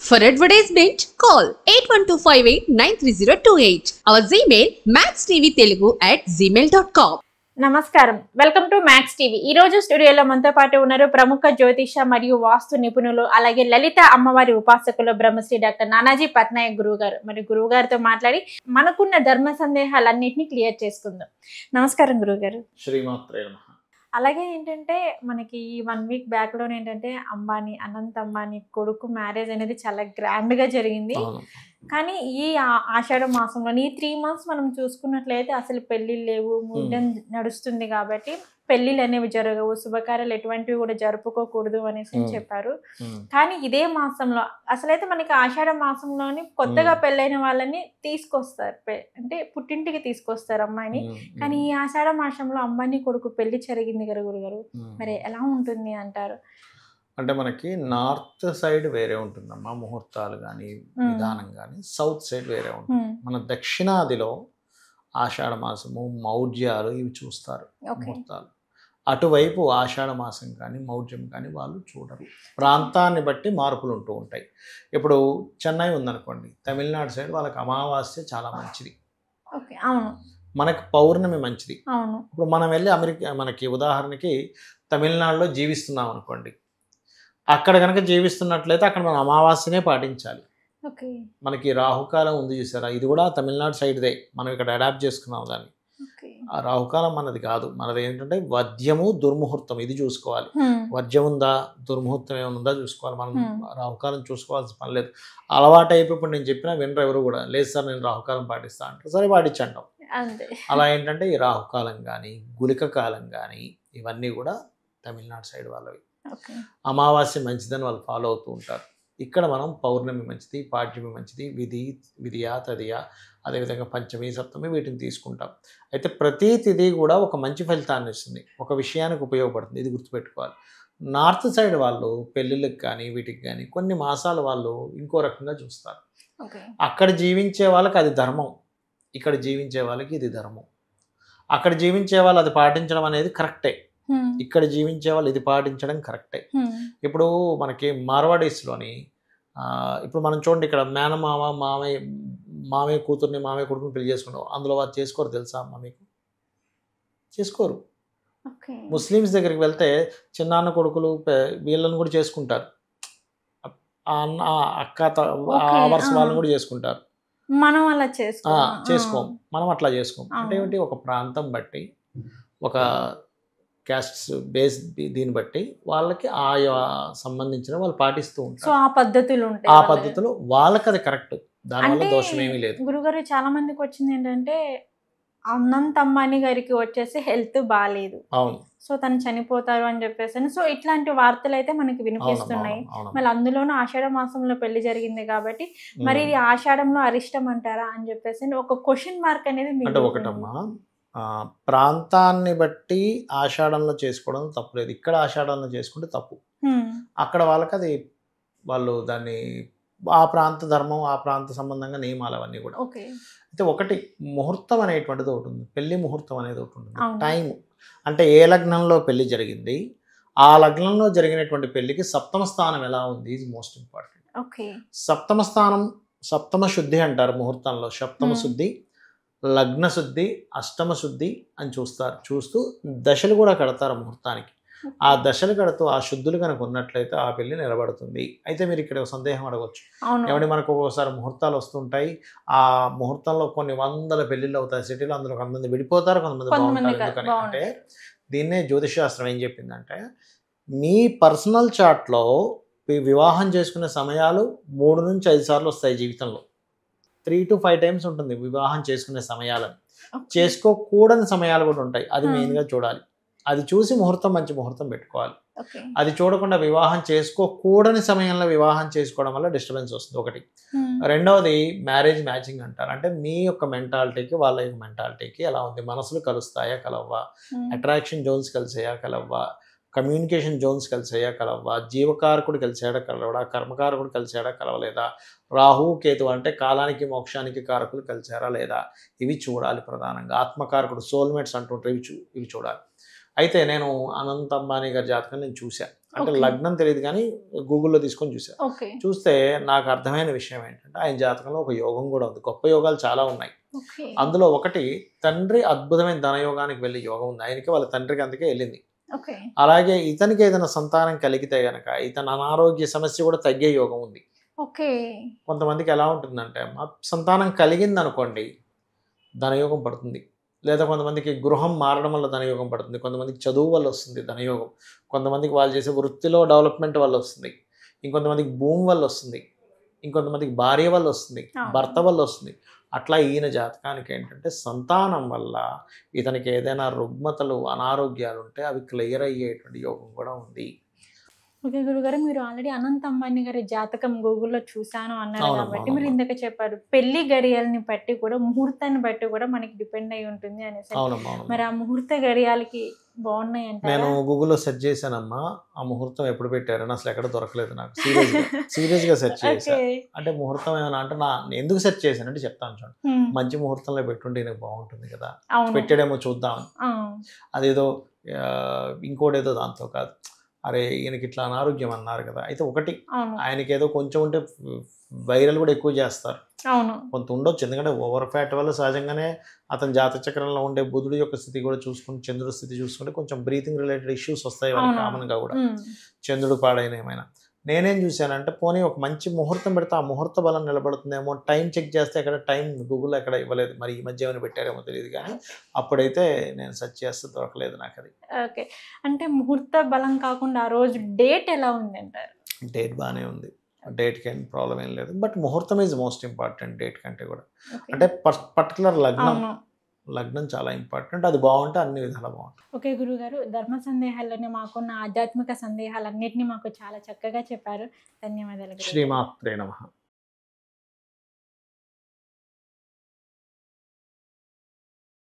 For advertisement, call 8125893028. Our Gmail maxtvtelugu@gmail.com. నమస్కారం, welcome to max TV. ఈ రోజు స్టూడియోలో మనతో పాటు ఉన్నారు ప్రముఖ జ్యోతిష మరియు వాస్తు నిపుణులు, అలాగే లలిత అమ్మవారి ఉపాసకులు బ్రహ్మశ్రీ డాక్టర్ నానాజీ పట్నాయక్ గురువు గారు. మరి గురువు గారితో మాట్లాడి మనకున్న ధర్మ సందేహాలన్నింటినీ క్లియర్ చేసుకుందాం. నమస్కారం గురువు గారు. శ్రీమాత్రే నమః. అలాగే ఏంటంటే మనకి 1 వీక్ బ్యాక్ లో ఏంటంటే అనంత్ అంబానీ కొడుకు మ్యారేజ్ అనేది చాలా గ్రాండ్ గా జరిగింది. కానీ ఈ ఆషాఢ మాసంలో ఈ 3 months మనం చూసుకున్నట్లయితే అసలు పెళ్లిళ్ళు లేవు, ముడ్డం నడుస్తుంది కాబట్టి పెళ్లిళ్ళు అనేవి జరగవు, శుభకార్యాలు ఎటువంటివి కూడా జరుపుకోకూడదు అనేసి చెప్పారు. కానీ ఇదే మాసంలో అసలైతే మనకి ఆషాఢ మాసంలోని కొత్తగా పెళ్ళైన వాళ్ళని తీసుకొస్తారు, అంటే పుట్టింటికి తీసుకొస్తారు అమ్మాయిని. కానీ ఈ ఆషాఢ మాసంలో అమ్మాయిని కొడుకు పెళ్లి జరిగింది కదా గురుగారు, మరి ఎలా ఉంటుంది అంటారు? అంటే మనకి నార్త్ సైడ్ వేరే ఉంటుందమ్మా ముహూర్తాలు కానీ విధానం కానీ, సౌత్ సైడ్ వేరే ఉంటుంది. మన దక్షిణాదిలో ఆషాఢ మాసము మౌఢ్యాలు ఇవి చూస్తారు ముహూర్తాలు. అటువైపు ఆషాఢ మాసం కానీ మౌఢ్యం కానీ వాళ్ళు చూడరు. ప్రాంతాన్ని బట్టి మార్పులు ఉంటూ ఉంటాయి. ఇప్పుడు చెన్నై ఉందనుకోండి, తమిళనాడు సైడ్ వాళ్ళకి అమావాస్య చాలా మంచిది, మనకి పౌర్ణమి మంచిది. ఇప్పుడు మనం వెళ్ళి మనకి ఉదాహరణకి తమిళనాడులో జీవిస్తున్నాం అనుకోండి, అక్కడ కనుక జీవిస్తున్నట్లయితే అక్కడ మనం అమావాస్యనే పాటించాలి. మనకి రాహుకాలం ఉంది చూసారా, ఇది కూడా తమిళనాడు సైడ్దే, మనం ఇక్కడ అడాప్ట్ చేసుకున్నాం దాన్ని. ఆ రాహుకాలం మనది కాదు, మనది ఏంటంటే వద్యము దుర్ముహూర్తం, ఇది చూసుకోవాలి. వద్యం ఉందా దుర్ముహూర్తం ఏముందా చూసుకోవాలి. మనం రాహుకాలం చూసుకోవాల్సిన పని లేదు. అలవాటు అయిపోయి నేను చెప్పినా వినరు ఎవరు కూడా, లేదు సార్ నేను రాహుకాలం పాటిస్తా అంటే సరే పాటించంటాం. అలా ఏంటంటే ఈ రాహుకాలం కానీ గులిక కాలం కానీ ఇవన్నీ కూడా తమిళనాడు సైడ్ వాళ్ళవి. అమావాస్య మంచిదని వాళ్ళు ఫాలో అవుతూ ఉంటారు. ఇక్కడ మనం పౌర్ణమి మంచిది, పాడ్యమి మంచిది, విధియా తదియా, అదేవిధంగా పంచమి సప్తమి వీటిని తీసుకుంటాం. అయితే ప్రతి తిథి కూడా ఒక మంచి ఫలితాన్ని ఇస్తుంది, ఒక విషయానికి ఉపయోగపడుతుంది, ఇది గుర్తుపెట్టుకోవాలి. నార్త్ సైడ్ వాళ్ళు పెళ్ళిళ్ళకి కానీ వీటికి కానీ కొన్ని మాసాలు వాళ్ళు ఇంకో రకంగా చూస్తారు. అక్కడ జీవించే వాళ్ళకి అది ధర్మం, ఇక్కడ జీవించే వాళ్ళకి ఇది ధర్మం. అక్కడ జీవించే వాళ్ళు అది పాటించడం అనేది కరెక్టే, ఇక్కడ జీవించే వాళ్ళు ఇది పాటించడం కరెక్టే. ఇప్పుడు మనకి మార్వాడీస్లోని ఇప్పుడు మనం చూడండి, ఇక్కడ మేనమామ మామయ్య కూతుర్ని మామయ్య కొడుకుని పెళ్లి చేసుకుంటాం, అందులో వాళ్ళు చేసుకోరు తెలుసా అమ్మ మీకు? చేసుకోరు. ముస్లిమ్స్ దగ్గరికి వెళ్తే చిన్నాన్న కొడుకులు వీళ్ళని కూడా చేసుకుంటారు, అన్న అక్క వరుస వాళ్ళని కూడా చేసుకుంటారు. మనం అలా చేసుకోం, మనం అట్లా చేసుకోం. అంటే ఏమిటి, ఒక ప్రాంతం బట్టి ఒక క్యాస్ట్ బేస్ దీన్ని బట్టి వాళ్ళకి ఆయా సంబంధించిన వాళ్ళు పాటిస్తూ ఉంటారు. ఆ పద్ధతులు వాళ్ళకి అది కరెక్ట్, దానివల్ల దోషం ఏమీ లేదు. గురుగారు చాలా మందికి వచ్చింది ఏంటంటే అనంత్ అంబానీ గారికి వచ్చేసి హెల్త్ బాగాలేదు, అవును, సో తను చనిపోతారు అని చెప్పేసి, సో ఇట్లాంటి వార్తలు అయితే మనకి వినిపిస్తున్నాయి. మళ్ళీ అందులోనూ ఆషాఢ మాసంలో పెళ్లి జరిగింది కాబట్టి మరి ఇది ఆషాఢంలో అరిష్టం అంటారా అని చెప్పేసి ఒక క్వశ్చన్ మార్క్ అనేది. అంటే ఒకటమ్మా, ప్రాంతాన్ని బట్టి ఆషాఢంలో చేసుకోవడం తప్పులేదు. ఇక్కడ ఆషాఢంలో చేసుకుంటే తప్పు, అక్కడ వాళ్ళకి అది వాళ్ళు దాన్ని ఆ ప్రాంత ధర్మం, ఆ ప్రాంత సంబంధంగా నియమాలు అవన్నీ కూడా. అయితే ఒకటి ముహూర్తం అనేటువంటిది ఒకటి ఉంది, పెళ్లి ముహూర్తం అనేది ఒకటి ఉంటుంది. టైం అంటే ఏ లగ్నంలో పెళ్లి జరిగింది, ఆ లగ్నంలో జరిగినటువంటి పెళ్లికి సప్తమ స్థానం ఎలా ఉంది ఈజ్ మోస్ట్ ఇంపార్టెంట్. సప్తమ స్థానం సప్తమ శుద్ధి అంటారు ముహూర్తంలో. సప్తమ శుద్ధి, లగ్న శుద్ధి, అష్టమ శుద్ధి అని చూస్తారు. చూస్తూ దశలు కూడా కడతారు ముహూర్తానికి. ఆ దశలు కడుతూ ఆ శుద్ధులు కనుక ఉన్నట్లయితే ఆ పెళ్లి నిలబడుతుంది. అయితే మీరు ఇక్కడ సందేహం అడగవచ్చు, ఏమంటే మనకు ఒక్కోసారి ముహూర్తాలు వస్తుంటాయి, ఆ ముహూర్తంలో కొన్ని వందల పెళ్లిళ్ళు అవుతాయి సిటీలో, అందులో కొంతమంది విడిపోతారు, కొంతమంది బాగుంటారు. ఎందుకని అంటే దీన్నే జ్యోతిష్ శాస్త్రం ఏం చెప్పిందంటే, మీ పర్సనల్ చార్ట్లో వివాహం చేసుకునే సమయాలు 3 నుంచి 5 సార్లు వస్తాయి జీవితంలో. 3 to 5 times ఉంటుంది వివాహం చేసుకునే సమయాలని. చేసుకోకూడని సమయాలు కూడా ఉంటాయి, అది మెయిన్గా చూడాలి. అది చూసి ముహూర్తం మంచి ముహూర్తం పెట్టుకోవాలి. అది చూడకుండా వివాహం చేసుకోకూడని సమయంలో వివాహం చేసుకోవడం వల్ల డిస్టర్బెన్స్ వస్తుంది ఒకటి. రెండవది మ్యారేజ్ మ్యాచింగ్ అంటారు. అంటే మీ యొక్క మెంటాలిటీకి వాళ్ళ యొక్క మెంటాలిటీకి ఎలా ఉంది, మనసులు కలుస్తాయా కలవ్వా, అట్రాక్షన్ జోన్స్ కలిసాయా కలవ్వా, కమ్యూనికేషన్ జోన్స్ కలిసాయా కలవ్వా, జీవకారకుడు కలిసాడా కలవడా, కర్మకారకుడు కలిసాడా కలవలేదా, రాహు కేతు అంటే కాలానికి మోక్షానికి కారకులు కలిసారా లేదా, ఇవి చూడాలి ప్రధానంగా. ఆత్మకారకుడు సోల్మేట్స్ అంటుంటారు, ఇవి చూడాలి. అయితే నేను అనంత్ అంబానీ గారి జాతకం నేను చూశాను. అంటే Okay. లగ్నం తెలియదు కానీ గూగుల్లో తీసుకొని చూశాను. ఓకే చూస్తే నాకు అర్థమైన విషయం ఏంటంటే ఆయన జాతకంలో ఒక యోగం కూడా ఉంది. గొప్ప యోగాలు చాలా ఉన్నాయి. ఓకే అందులో ఒకటి తండ్రి అద్భుతమైన ధనయోగానికి వెళ్ళే యోగం ఉంది. ఆయనకి వాళ్ళ తండ్రికి అందుకే వెళ్ళింది. ఓకే అలాగే ఇతనికి ఏదైనా సంతానం కలిగితే గనక ఇతని అనారోగ్య సమస్య కూడా తగ్గే యోగం ఉంది. ఓకే కొంతమందికి ఎలా ఉంటుందంటే సంతానం కలిగింది అనుకోండి ధనయోగం పడుతుంది. లేదా కొంతమందికి గృహం మారడం వల్ల ధనయోగం పడుతుంది. కొంతమందికి చదువు వల్ల వస్తుంది ధనయోగం. కొంతమందికి వాళ్ళు చేసే వృత్తిలో డెవలప్మెంట్ వల్ల వస్తుంది. ఇంకొంతమందికి భూమి వల్ల వస్తుంది. ఇంకొంతమందికి భార్య వల్ల వస్తుంది. భర్త వల్ల వస్తుంది. అట్లా ఈయన జాతకానికి ఏంటంటే సంతానం వల్ల ఇతనికి ఏదైనా రుగ్మతలు అనారోగ్యాలు ఉంటే అవి క్లియర్ అయ్యేటువంటి యోగం కూడా ఉంది. ఓకే గురుగారు, మీరు ఆల్రెడీ అనంత్ అంబానీ గారి జాతకం గూగుల్లో చూసాను అన్నారు అవునమ్మా, కాబట్టి మీరు అవునమ్మా. ఇందాక చెప్పారు పెళ్లి గడియల్ని బట్టి కూడా ముహూర్తాన్ని బట్టి కూడా మనకి డిపెండ్ అయి ఉంటుంది అనేసి. అవునమ్మా మరి అవునమ్మా. ఆ ముహూర్త గడియాలకి బాగున్నాయి నేను అంటారా? గూగుల్లో సెర్చ్ చేశానమ్మా. ఆ ముహూర్తం ఎప్పుడు పెట్టారని అసలు ఎక్కడ దొరకలేదు నాకు. సీరియస్గా సెర్చ్ చేశా. ఓకే అంటే ముహూర్తం ఏమైనా అంటే నేను ఎందుకు సెర్చ్ చేశానంటే చెప్తాను చూడండి. మంచి ముహూర్తంలో పెట్టుంటే నాకు బాగుంటుంది కదా, అవును పెట్టాడేమో చూద్దాం. ఆ, అదేదో ఇంకోటేదో దాంతో కాదు. అరే ఈయనకి ఇట్లా అనారోగ్యం అన్నారు కదా, అయితే ఒకటి అవును ఆయనకి ఏదో కొంచెం ఉంటే వైరల్ కూడా ఎక్కువ చేస్తారు. అవును కొంత ఉండొచ్చు, ఎందుకంటే ఓవర్ ఫ్యాట్ వల్ల సహజంగానే అతని జాతక చక్రంలో ఉండే బుధుడి యొక్క స్థితి కూడా చూసుకుంటే, చంద్రుడి స్థితి చూసుకుంటే కొంచెం బ్రీతింగ్ రిలేటెడ్ ఇష్యూస్ వస్తాయి వాళ్ళకి అవును. కామన్గా కూడా. ఉమ్, చంద్రుడు పాడైన ఏమైనా. నేనేం చూశానంటే పోనీ ఒక మంచి ముహూర్తం పెడితే ఆ ముహూర్త బలం నిలబడుతుందేమో. టైం చెక్ చేస్తే ఎక్కడ టైం గూగుల్లో ఎక్కడ ఇవ్వలేదు. మరి ఈ మధ్య ఏమైనా పెట్టారేమో తెలియదు కానీ అప్పుడైతే నేను సెర్చ్ చేస్తే దొరకలేదు నాకు అది. ఓకే. అంటే ముహూర్త బలం కాకుండా ఆ రోజు డేట్ ఎలా ఉంది అంటారు? డేట్ బాగానే ఉంది. డేట్కి ఏం ప్రాబ్లం ఏం లేదు. బట్ ముహూర్తం ఈజ్ మోస్ట్ ఇంపార్టెంట్ డేట్ కంటే కూడా. ఓకే. అంటే పర్టికులర్ లగ్నం అవును. లగ్నం చాలా ఇంపార్టెంట్. అది బాగుంటే అన్ని విధాలా బాగుంటుంది. ఓకే గురుగారు, ధర్మ సందేహాల్లోనే మాకున్న ఆధ్యాత్మిక సందేహాలన్నింటినీ మాకు చాలా చక్కగా చెప్పారు. ధన్యవాదాలు గురుగారు. శ్రీమాత్రే నమః.